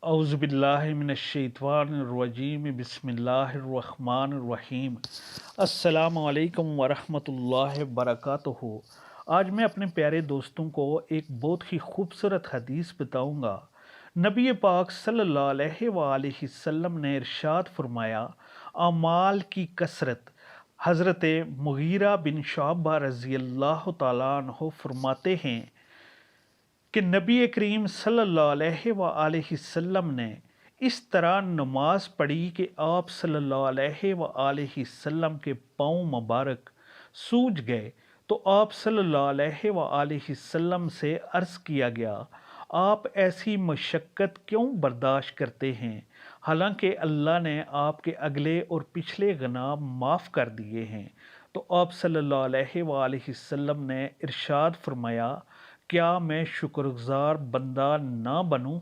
اعوذ باللہ من الشیطان الرجیم بسم اللہ الرحمن الرحیم۔ السلام علیکم ورحمۃ اللہ وبرکاتہ۔ آج میں اپنے پیارے دوستوں کو ایک بہت ہی خوبصورت حدیث بتاؤں گا۔ نبی پاک صلی اللہ علیہ وآلہ وسلم نے ارشاد فرمایا، اعمال کی کثرت۔ حضرت مغیرہ بن شعبہ رضی اللہ تعالیٰ عنہ فرماتے ہیں کہ نبی کریم صلی اللہ علیہ وآلہ وسلم نے اس طرح نماز پڑھی کہ آپ صلی اللہ علیہ وآلہ وسلم کے پاؤں مبارک سوج گئے، تو آپ صلی اللہ علیہ وآلہ وسلم سے عرض کیا گیا، آپ ایسی مشقت کیوں برداشت کرتے ہیں، حالانکہ اللہ نے آپ کے اگلے اور پچھلے گناہ معاف کر دیے ہیں؟ تو آپ صلی اللہ علیہ وآلہ وسلم نے ارشاد فرمایا، کیا میں شکر گزار بندہ نہ بنوں؟